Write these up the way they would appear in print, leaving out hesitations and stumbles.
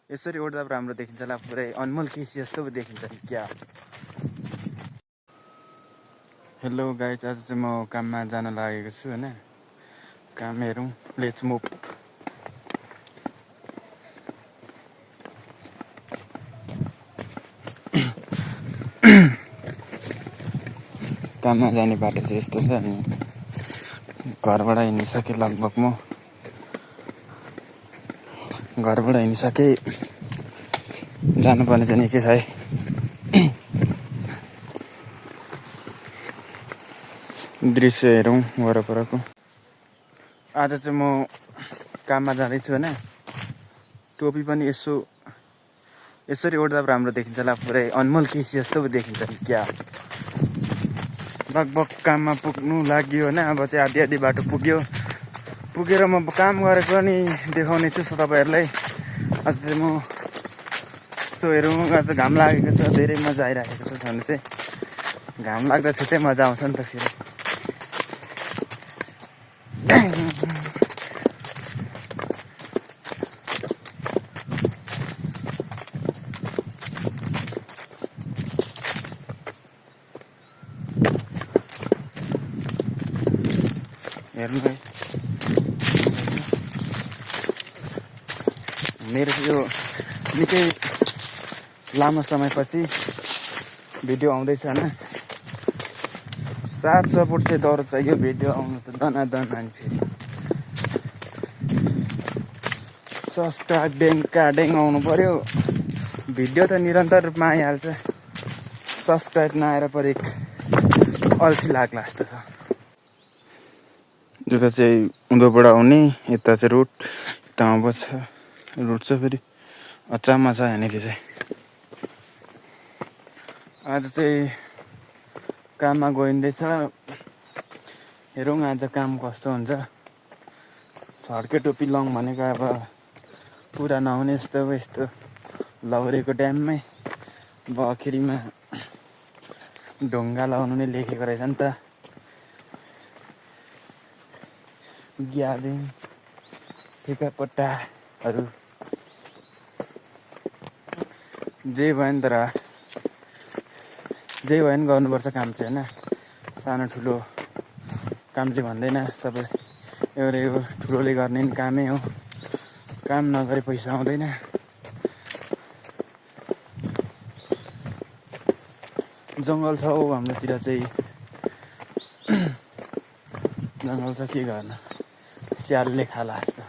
यसरी उड्दा राम्रो देखिन्छ होला, पुरै अनमोल केसी जस्तो पो देखिन्छ नि क्या। हेलो गाइज, आज चाहिँ म काममा जान लागेको छु होइन। काम हेरौँ, लेट्स मुभ। काममा जाने बाटो चाहिँ यस्तो छ। अनि घरबाट हिँडिसकेँ, लगभग म घरबाट हिँडिसकेँ। जानुपर्ने चाहिँ निकै छ है। दृश्य हेरौँ वरपरको। आज चाहिँ म काममा जाँदैछु होइन। टोपी पनि यसरी उड्दा राम्रो देखिन्छ होला, पुरै अनमोल केसी जस्तो पो देखिन्छ नि क्या। लगभग काममा पुग्नु लाग्यो होइन। अब चाहिँ आधी बाटो पुगेर म काम गरेको पनि देखाउने छु तपाईँहरूलाई। आज चाहिँ म यस्तो हेरौँ, आज घाम लागेको छ, धेरै मजा आइरहेको छ। भने चाहिँ घाम लाग्दा छुट्टै मजा आउँछ नि त फेरि। हेर्नु है, मेरो यो निकै लामो समयपछि भिडियो आउँदैछ होइन। साथ सपोर्ट चाहिँ दौड चाहियो भिडियो आउनु त दनादन। अनि फेरि सब्सक्राइब ड्याङ आउनु पर्यो। भिडियो त निरन्तर रूपमा आइहाल्छ, सब्सक्राइब नआएर परि अल्छी लाग्ला जस्तो छ। यता चाहिँ उँधोबाट आउने, यता चाहिँ रुट, यतामा बस्छ रुट छ फेरि अचामा छ यहाँनिर चाहिँ। आज चाहिँ काममा गइँदैछ, हेरौँ आज काम कस्तो हुन्छ। छड्के टोपी लङ भनेको अब पुरा नहुने यस्तो लौरेको ड्याममै अब आखिरीमा ढुङ्गा लगाउनु नै लेखेको रहेछ नि त। ग्याबिङ ठिकापट्टाहरू जे भयो नि, तर जे भयो नि गर्नुपर्छ काम चाहिँ होइन। सानो ठुलो काम चाहिँ भन्दैन, सबै एउटा ठुलोले गर्ने नि कामै हो। काम नगरे पैसा आउँदैन। जङ्गल छ हौ हाम्रोतिर चाहिँ, जङ्गल छ, के गर्नु, स्यालले खाला जस्तो।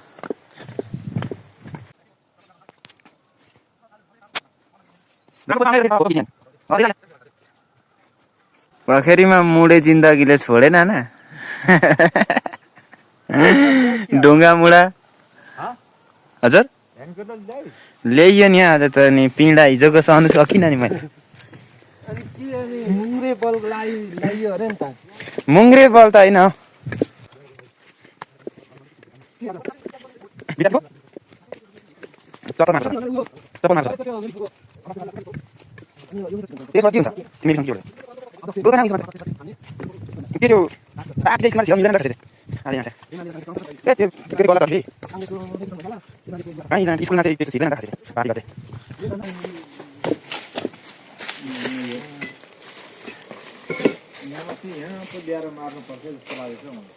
आखिरीमा मुडे जिन्दगीले छोडेन न। ढुङ्गा मुडा हजुर ल्याइयो नि आज त। नि पिँडा हिजोको सहनु सकिनँ नि मैले। मुङ्ग्रे बल त होइन हो। त्यसमा के हुन्छ तिमीसँग के होला दोकान आउँछ के त्यो 8 देखि मान्छे मिलेन राखेछ आले यहाँ ए त्यो के गलत हो नि कहीँ जान स्कुलमा चाहिँ त्यस्तो छिदैन राखेछ पार्टी गर्दै यहाँ त ल्याएर मार्नु पर्छ जस्तो लागेको छ मलाई।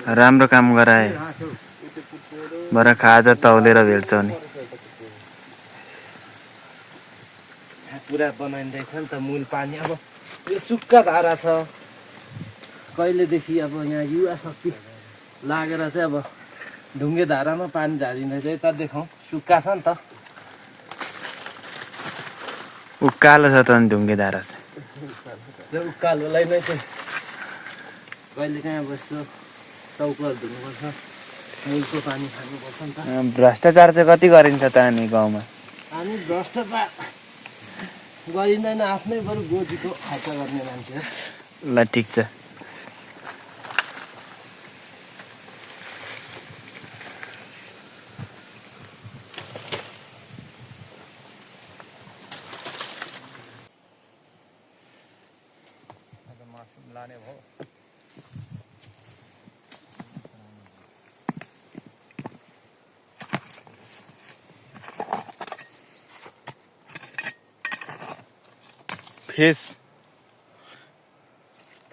राम्रो काम गराए बरा खाजा तौलेर भेट्छ नि। पुरा बनाइँदैछ नि त मूल पानी। अब यो सुक्खा धारा छ, कहिलेदेखि अब यहाँ युवा शक्ति लागेर चाहिँ अब ढुङ्गे धारामा पानी झारिँदैछ। यता देखाउँ, सुक्खा छ नि त, उकालो छ त नि ढुङ्गे धारा छ। यो उकालोलाई नै चाहिँ कहिले काहीँ अब यसो टाउकोहरू धुनुपर्छ, मूलको पानी खानुपर्छ नि त। भ्रष्टाचार चाहिँ कति गरिन्छ त अनि गाउँमा? हामी भ्रष्टाचार गरिँदैन, आफ्नै बरु गोजीको खर्च गर्ने मान्छे हो। ल ठिक छ। लाने भयो फेस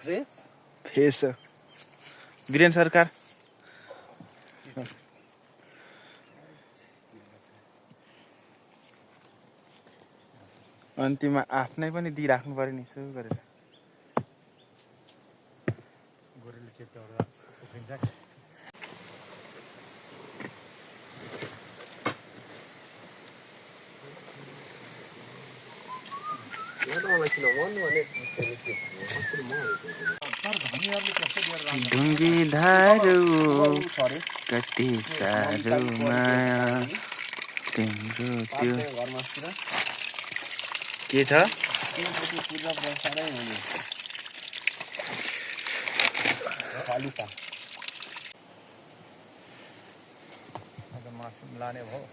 फ्रेस फेस वीरेन सरकार अन्तिममा आफ्नै पनि दिइराख्नु पर्यो नि यसो गरेर ढुङ्गी धारो कति साह्रो माया तिम्रो त्यो के छ लाने भयो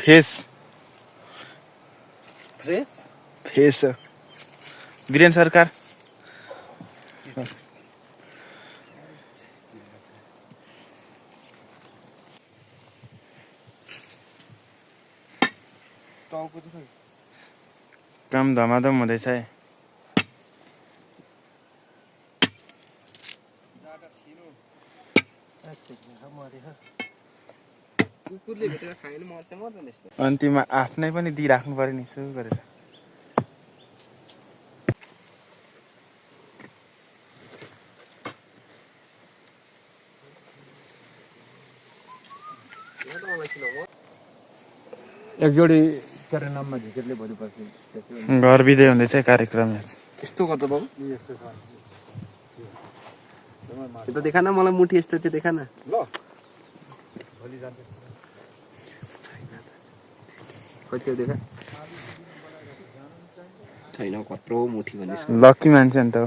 फेस फ्रेस फेस वीरेन सरकार काम धमाधम हुँदैछ है कुकुरले भेटेर खाएन मर्छ मर्दैन यस्तो अन्तिममा आफ्नै पनि दिइराख्नु पर्यो नि यसो गरेर एक जोडी तेरो नाममा झिकेरले भोलि पर्छ घर बिदै हुँदैछ कार्यक्रम यस्तो गर्दा बाबु यो त देखा न मलाई मुठी यस्तो त्यो देखा न ल भोलि जान्छ कति देखा छैन कत्रो मुठी भन्ने लक्की मान्छे नि त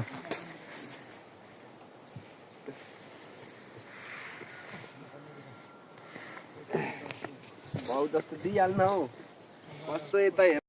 भाउ जस्तो दिइहाल्न हौ कस्तो यता